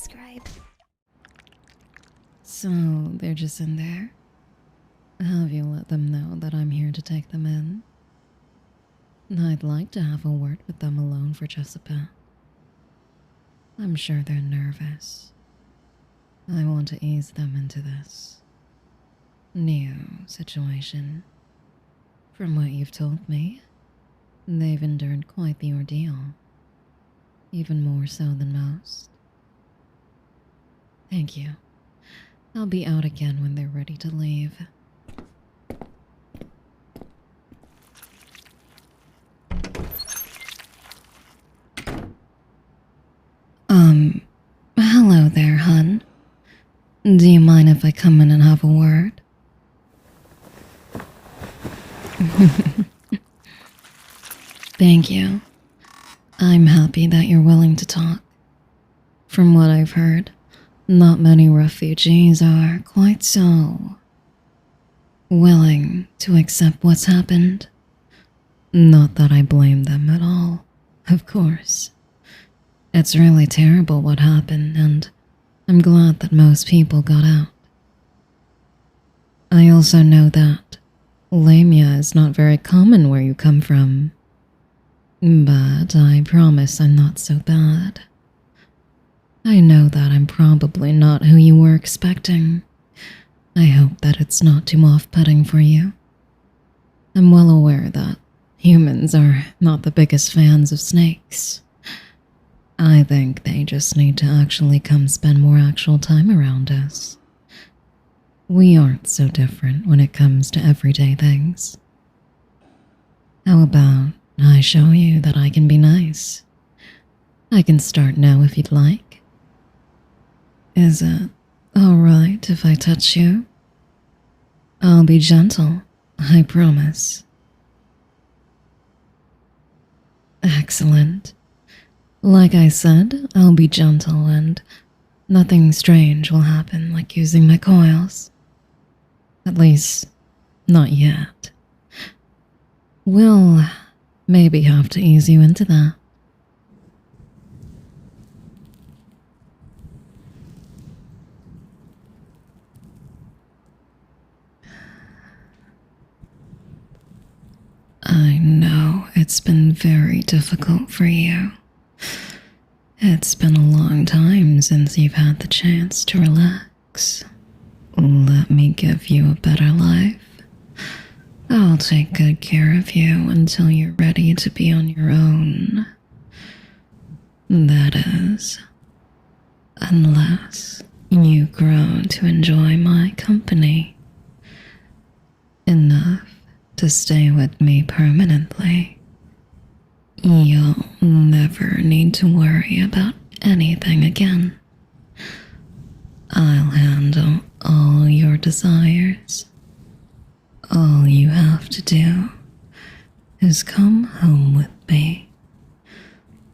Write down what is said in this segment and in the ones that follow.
Scribe. So, they're just in there? Have you let them know that I'm here to take them in? I'd like to have a word with them alone for just a bit. I'm sure they're nervous. I want to ease them into this new situation. From what you've told me, they've endured quite the ordeal. Even more so than most. Thank you. I'll be out again when they're ready to leave. Hello there, hun. Do you mind if I come in and have a word? Thank you. I'm happy that you're willing to talk. From what I've heard, not many refugees are quite so willing to accept what's happened. Not that I blame them at all, of course. It's really terrible what happened, and I'm glad that most people got out. I also know that Lamia is not very common where you come from. But I promise I'm not so bad. I know that I'm probably not who you were expecting. I hope that it's not too off-putting for you. I'm well aware that humans are not the biggest fans of snakes. I think they just need to actually come spend more actual time around us. We aren't so different when it comes to everyday things. How about I show you that I can be nice? I can start now if you'd like. Is it alright if I touch you? I'll be gentle, I promise. Excellent. Like I said, I'll be gentle and nothing strange will happen like using my coils. At least, not yet. We'll maybe have to ease you into that. I know it's been very difficult for you. It's been a long time since you've had the chance to relax. Let me give you a better life. I'll take good care of you until you're ready to be on your own. That is, unless you grow to enjoy my company enough to stay with me permanently. You'll never need to worry about anything again. I'll handle all your desires. All you have to do is come home with me.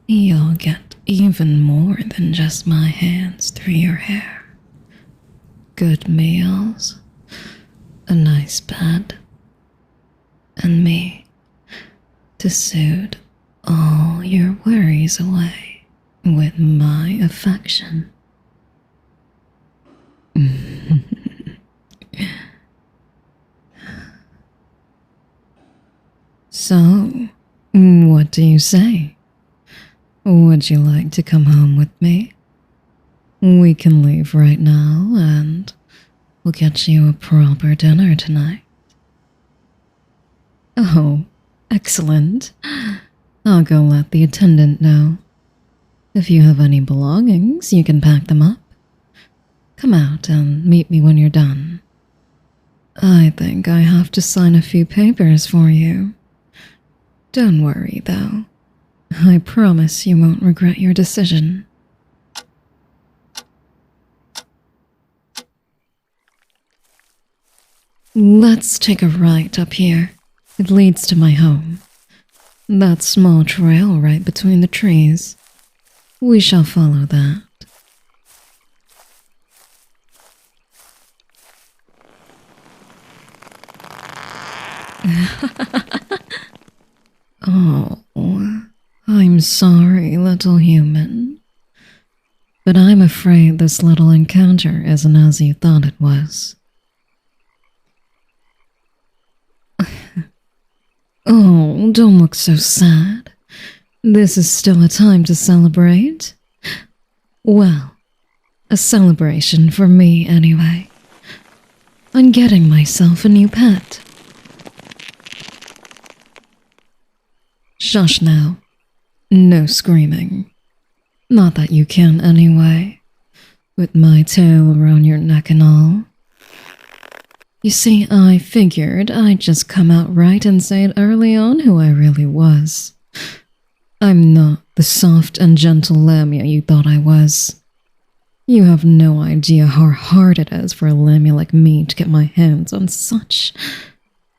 You'll get even more than just my hands through your hair. Good meals, a nice bed, and me to soothe all your worries away with my affection. So, what do you say? Would you like to come home with me? We can leave right now and we'll get you a proper dinner tonight. Oh, excellent. I'll go let the attendant know. If you have any belongings, you can pack them up. Come out and meet me when you're done. I think I have to sign a few papers for you. Don't worry, though. I promise you won't regret your decision. Let's take a right up here. It leads to my home. That small trail right between the trees. We shall follow that. Oh, I'm sorry, little human. but I'm afraid this little encounter isn't as you thought it was. Oh, don't look so sad. This is still a time to celebrate. Well, a celebration for me anyway. I'm getting myself a new pet. Shush now. No screaming. Not that you can anyway, with my tail around your neck and all. You see, I figured I'd just come out right and say it early on who I really was. I'm not the soft and gentle Lamia you thought I was. You have no idea how hard it is for a Lamia like me to get my hands on such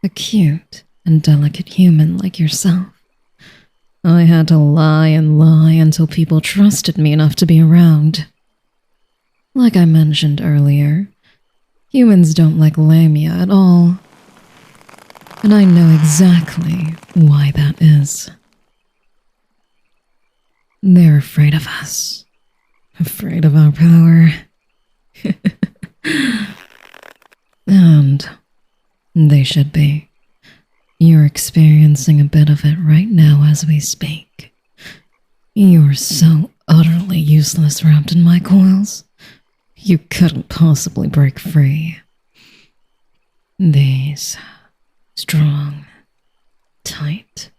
a cute and delicate human like yourself. I had to lie and lie until people trusted me enough to be around. Like I mentioned earlier, humans don't like Lamia at all. And I know exactly why that is. They're afraid of us. Afraid of our power. And they should be. You're experiencing a bit of it right now as we speak. You're so utterly useless wrapped in my coils. You couldn't possibly break free. These strong, tight,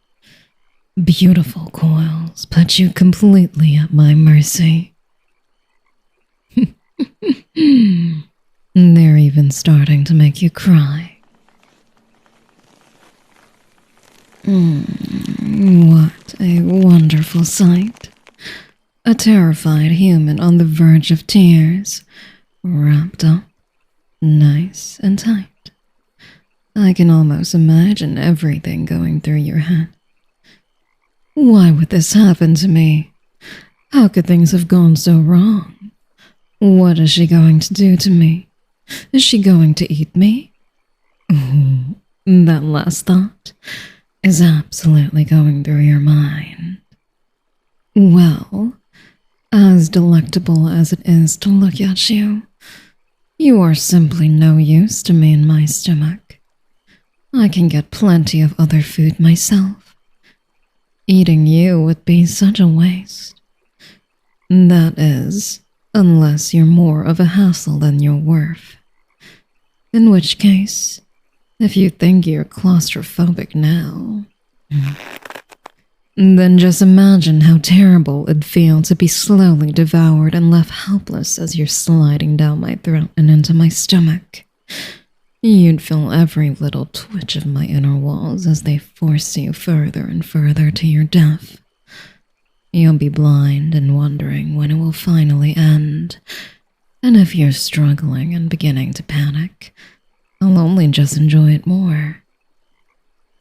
beautiful coils put you completely at my mercy. They're even starting to make you cry. What a wonderful sight. A terrified human on the verge of tears, wrapped up, nice and tight. I can almost imagine everything going through your head. Why would this happen to me? How could things have gone so wrong? What is she going to do to me? Is she going to eat me? Ooh, that last thought is absolutely going through your mind. Well, as delectable as it is to look at you, you are simply no use to me in my stomach. I can get plenty of other food myself. Eating you would be such a waste. That is, unless you're more of a hassle than you're worth. In which case, if you think you're claustrophobic now, then just imagine how terrible it'd feel to be slowly devoured and left helpless as you're sliding down my throat and into my stomach. You'd feel every little twitch of my inner walls as they force you further and further to your death. You'll be blind and wondering when it will finally end, and if you're struggling and beginning to panic, I'll only just enjoy it more.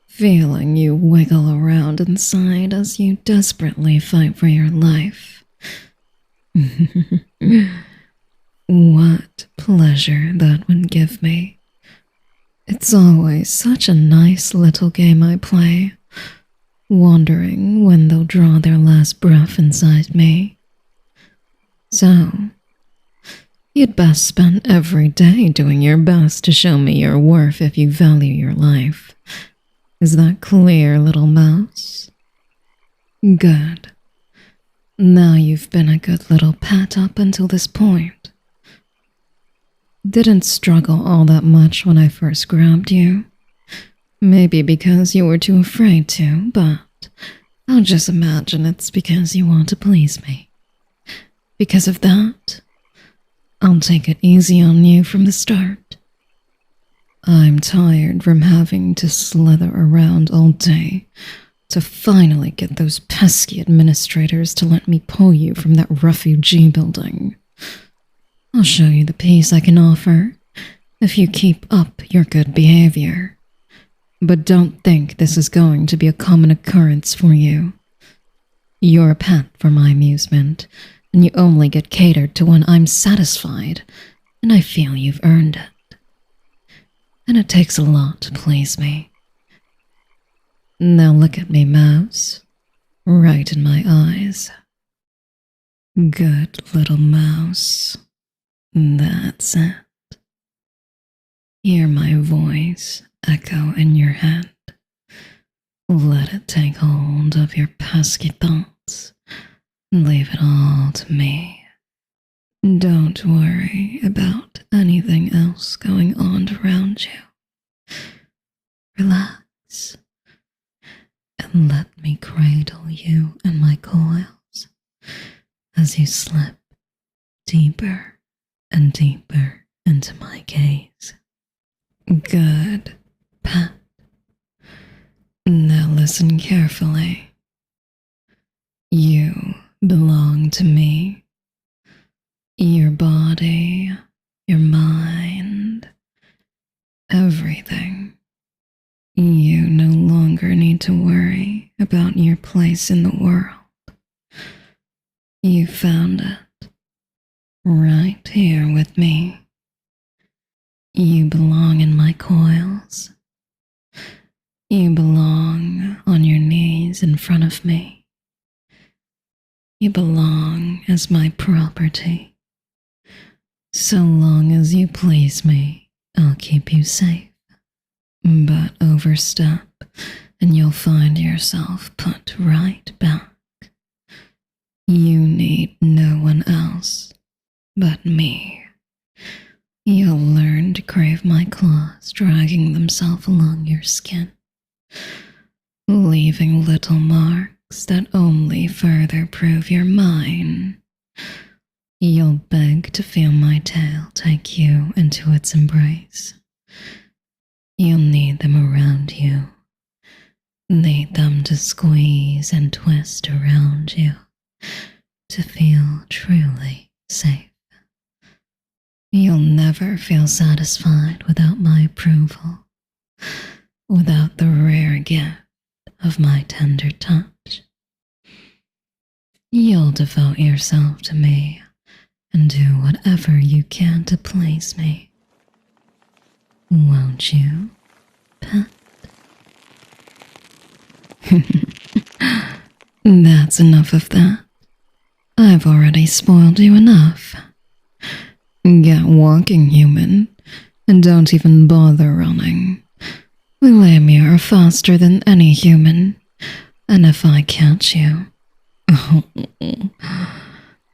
Feeling you wiggle around inside as you desperately fight for your life. What pleasure that would give me. It's always such a nice little game I play, wondering when they'll draw their last breath inside me. So, you'd best spend every day doing your best to show me your worth if you value your life. Is that clear, little mouse? Good. Now you've been a good little pet up until this point. Didn't struggle all that much when I first grabbed you. Maybe because you were too afraid to, but I'll just imagine it's because you want to please me. Because of that, I'll take it easy on you from the start. I'm tired from having to slither around all day to finally get those pesky administrators to let me pull you from that refugee building. I'll show you the peace I can offer if you keep up your good behavior. But don't think this is going to be a common occurrence for you. You're a pet for my amusement, and you only get catered to when I'm satisfied, and I feel you've earned it. And it takes a lot to please me. Now look at me, mouse, right in my eyes. Good little mouse. That's it. Hear my voice echo in your head. Let it take hold of your pesky thoughts. Leave it all to me. Don't worry about anything else going on around you. Relax and let me cradle you in my coils as you slip deeper and deeper into my gaze. Good, pet. Now listen carefully. You belong to me. Your body, your mind, everything. You no longer need to worry about your place in the world. You found it right here with me. You belong in my coils. You belong on your knees in front of me. You belong as my property. So long as you please me, I'll keep you safe. But overstep and you'll find yourself put right back. You need no one else but me. You'll learn to crave my claws dragging themselves along your skin, leaving little marks that only further prove you're mine. You'll beg to feel my tail take you into its embrace. You'll need them around you, need them to squeeze and twist around you to feel truly safe. You'll never feel satisfied without my approval, without the rare gift of my tender touch. You'll devote yourself to me and do whatever you can to please me. Won't you, pet? That's enough of that. I've already spoiled you enough. Get walking, human, and don't even bother running. Lamia are faster than any human, and if I catch you,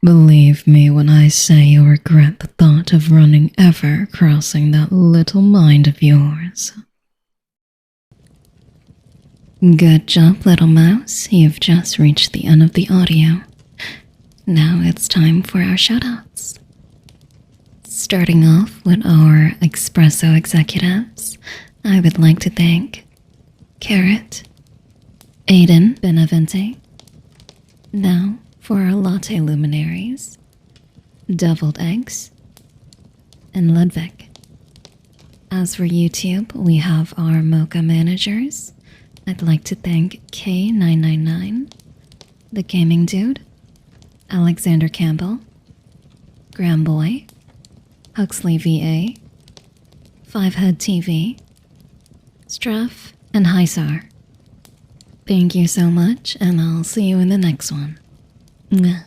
believe me when I say you'll regret the thought of running ever crossing that little mind of yours. Good job, little mouse. You've just reached the end of the audio. Now it's time for our shoutouts. Starting off with our Expresso Executives, I would like to thank Carrot, Aidan, Benavente. Now for our Latte Luminaries, Deviled Eggs, and Ludvik. As for YouTube, we have our Mocha Managers. I'd like to thank K999, Thegamingdude, Alexander Campbell, Gramboy, Huxley VA, Fivehead TV, Strath, and Hysar. Thank you so much, and I'll see you in the next one. Mwah.